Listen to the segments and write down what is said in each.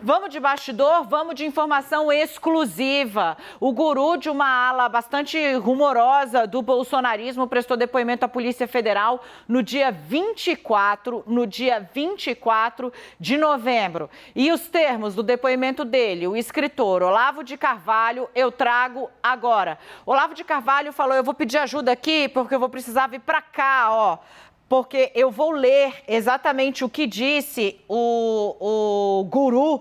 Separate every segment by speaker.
Speaker 1: Vamos de bastidor, vamos de informação exclusiva. O guru de uma ala bastante rumorosa do bolsonarismo prestou depoimento à Polícia Federal no dia 24 de novembro. E os termos do depoimento dele, o escritor Olavo de Carvalho, eu trago agora. Olavo de Carvalho falou, eu vou pedir ajuda aqui porque eu vou precisar vir para cá, ó. Porque eu vou ler exatamente o que disse o guru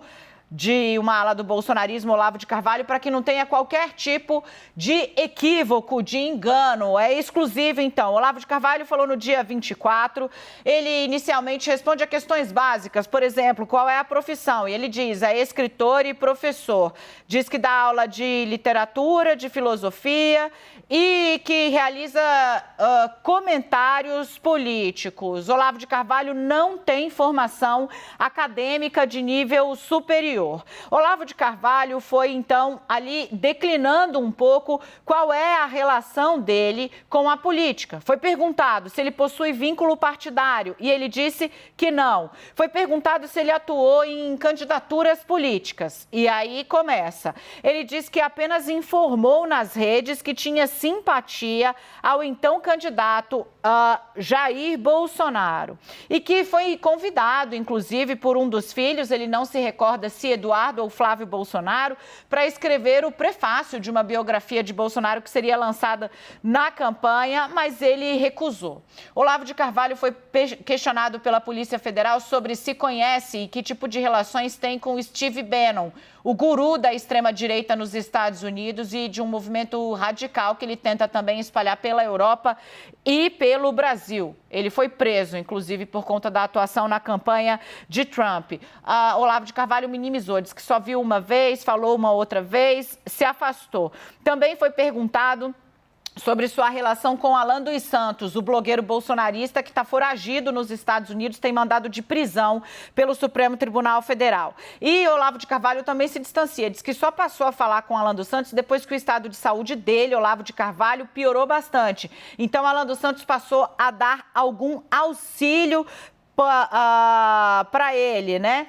Speaker 1: de uma ala do bolsonarismo, Olavo de Carvalho, para que não tenha qualquer tipo de equívoco, de engano. É exclusivo, então. Olavo de Carvalho falou no dia 24, ele inicialmente responde a questões básicas, por exemplo, qual é a profissão? E ele diz, é escritor e professor. Diz que dá aula de literatura, de filosofia e que realiza comentários políticos. Olavo de Carvalho não tem formação acadêmica de nível superior. Olavo de Carvalho foi, então, ali declinando um pouco qual é a relação dele com a política. Foi perguntado se ele possui vínculo partidário e ele disse que não. Foi perguntado se ele atuou em candidaturas políticas. E aí começa. Ele disse que apenas informou nas redes que tinha simpatia ao então candidato Jair Bolsonaro. E que foi convidado, inclusive, por um dos filhos, ele não se recorda se Eduardo ou Flávio Bolsonaro, para escrever o prefácio de uma biografia de Bolsonaro que seria lançada na campanha, mas ele recusou. Olavo de Carvalho foi questionado pela Polícia Federal sobre se conhece e que tipo de relações tem com Steve Bannon, o guru da extrema-direita nos Estados Unidos e de um movimento radical que ele tenta também espalhar pela Europa e pelo Brasil. Ele foi preso, inclusive, por conta da atuação na campanha de Trump. Olavo de Carvalho minimizou, disse que só viu uma vez, falou uma outra vez, se afastou. Também foi perguntado sobre sua relação com Alan dos Santos, o blogueiro bolsonarista que está foragido nos Estados Unidos, tem mandado de prisão pelo Supremo Tribunal Federal. E Olavo de Carvalho também se distancia, diz que só passou a falar com Alan dos Santos depois que o estado de saúde dele, Olavo de Carvalho, piorou bastante. Então, Alan dos Santos passou a dar algum auxílio para ele, né?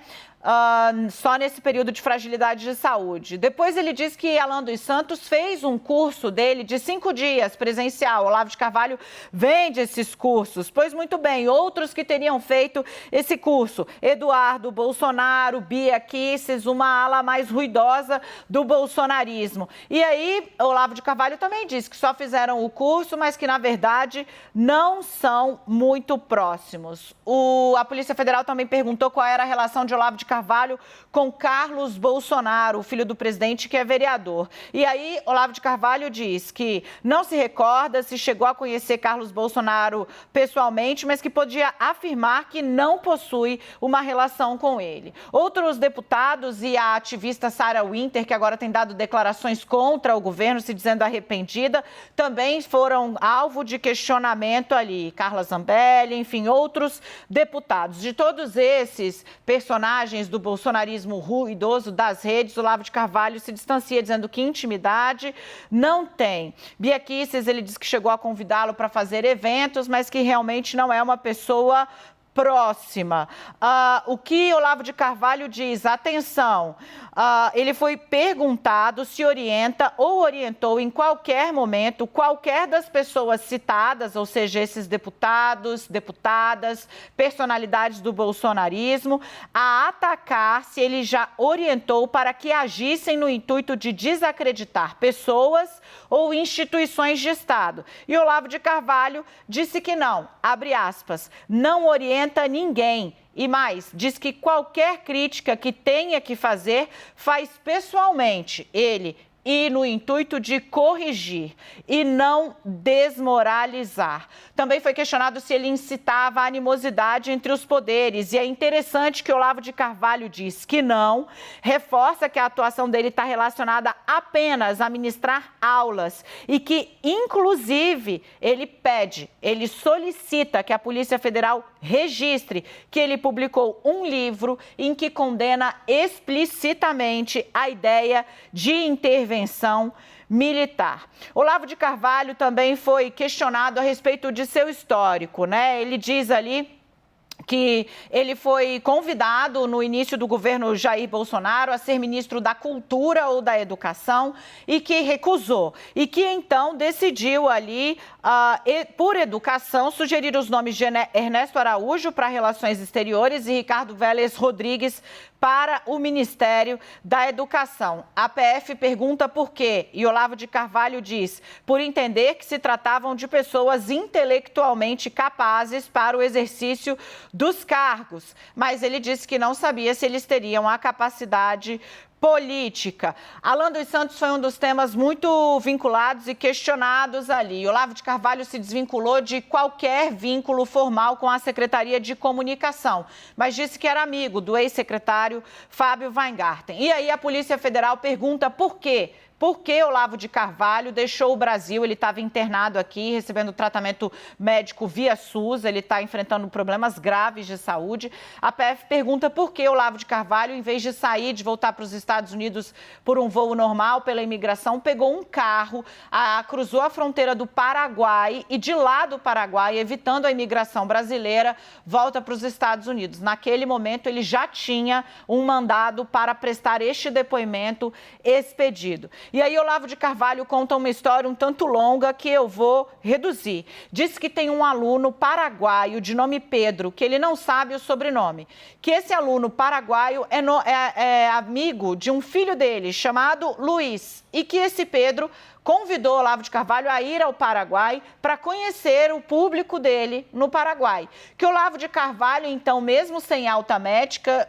Speaker 1: Só nesse período de fragilidade de saúde. Depois ele diz que Alan dos Santos fez um curso dele de 5 dias presencial. Olavo de Carvalho vende esses cursos. Pois muito bem, outros que teriam feito esse curso. Eduardo Bolsonaro, Bia Kicis, uma ala mais ruidosa do bolsonarismo. E aí, Olavo de Carvalho também disse que só fizeram o curso, mas que na verdade não são muito próximos. A Polícia Federal também perguntou qual era a relação de Olavo de Carvalho com Carlos Bolsonaro, o filho do presidente, que é vereador. E aí, Olavo de Carvalho diz que não se recorda se chegou a conhecer Carlos Bolsonaro pessoalmente, mas que podia afirmar que não possui uma relação com ele. Outros deputados e a ativista Sarah Winter, que agora tem dado declarações contra o governo, se dizendo arrependida, também foram alvo de questionamento ali. Carla Zambelli, enfim, outros deputados. De todos esses personagens do bolsonarismo ruidoso das redes, Olavo de Carvalho se distancia, dizendo que intimidade não tem. Bia Kicis, ele diz que chegou a convidá-lo para fazer eventos, mas que realmente não é uma pessoa próxima. O que Olavo de Carvalho diz, atenção, ele foi perguntado se orienta ou orientou em qualquer momento qualquer das pessoas citadas, ou seja, esses deputados, deputadas, personalidades do bolsonarismo, a atacar se ele já orientou para que agissem no intuito de desacreditar pessoas ou instituições de Estado. E Olavo de Carvalho disse que não, abre aspas, não orienta ninguém. E mais, diz que qualquer crítica que tenha que fazer, faz pessoalmente ele e no intuito de corrigir e não desmoralizar. Também foi questionado se ele incitava a animosidade entre os poderes. E é interessante que Olavo de Carvalho diz que não, reforça que a atuação dele está relacionada apenas a ministrar aulas e que, inclusive, ele solicita que a Polícia Federal registre que ele publicou um livro em que condena explicitamente a ideia de intervenção militar. Olavo de Carvalho também foi questionado a respeito de seu histórico, né? Ele diz ali que ele foi convidado no início do governo Jair Bolsonaro a ser ministro da Cultura ou da Educação e que recusou. E que então decidiu ali, por educação, sugerir os nomes de Ernesto Araújo para Relações Exteriores e Ricardo Vélez Rodrigues para o Ministério da Educação. A PF pergunta por quê e Olavo de Carvalho diz, por entender que se tratavam de pessoas intelectualmente capazes para o exercício dos cargos, mas ele disse que não sabia se eles teriam a capacidade política. Alan dos Santos foi um dos temas muito vinculados e questionados ali. Olavo de Carvalho se desvinculou de qualquer vínculo formal com a Secretaria de Comunicação, mas disse que era amigo do ex-secretário Fábio Weingarten. E aí a Polícia Federal pergunta por quê? Por que Olavo de Carvalho deixou o Brasil? Ele estava internado aqui, recebendo tratamento médico via SUS, ele está enfrentando problemas graves de saúde. A PF pergunta por que Olavo de Carvalho, em vez de sair, de voltar para os Estados Unidos por um voo normal pela imigração, pegou um carro, cruzou a fronteira do Paraguai e de lá do Paraguai, evitando a imigração brasileira, volta para os Estados Unidos. Naquele momento, ele já tinha um mandado para prestar este depoimento expedido. E aí Olavo de Carvalho conta uma história um tanto longa que eu vou reduzir. Diz que tem um aluno paraguaio de nome Pedro, que ele não sabe o sobrenome. Que esse aluno paraguaio é amigo de um filho dele, chamado Luiz. E que esse Pedro convidou Olavo de Carvalho a ir ao Paraguai para conhecer o público dele no Paraguai. Que Olavo de Carvalho, então, mesmo sem alta médica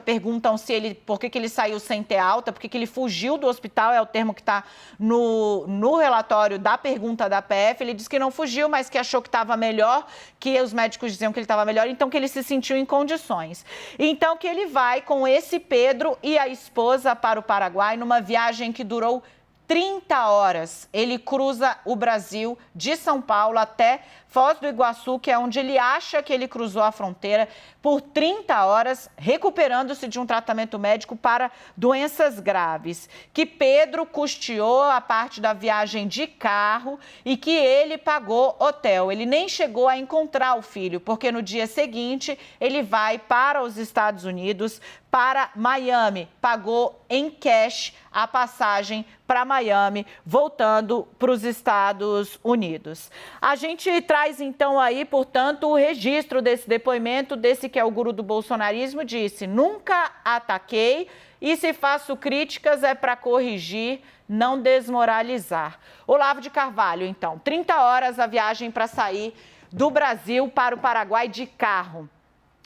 Speaker 1: perguntam se ele, por que ele saiu sem ter alta, por que ele fugiu do hospital, é o termo que está no relatório da pergunta da PF. Ele disse que não fugiu, mas que achou que estava melhor, que os médicos diziam que ele estava melhor, então que ele se sentiu em condições. Então que ele vai com esse Pedro e a esposa para o Paraguai numa viagem que durou 30 horas. Ele cruza o Brasil de São Paulo até Foz do Iguaçu, que é onde ele acha que ele cruzou a fronteira, por 30 horas, recuperando-se de um tratamento médico para doenças graves. Que Pedro custeou a parte da viagem de carro e que ele pagou hotel. Ele nem chegou a encontrar o filho, porque no dia seguinte ele vai para os Estados Unidos, para Miami, pagou em cash a passagem para Miami, voltando para os Estados Unidos. A gente traz então aí, portanto, o registro desse depoimento, desse que é o guru do bolsonarismo, disse: nunca ataquei e se faço críticas é para corrigir, não desmoralizar. Olavo de Carvalho, então, 30 horas a viagem para sair do Brasil para o Paraguai de carro.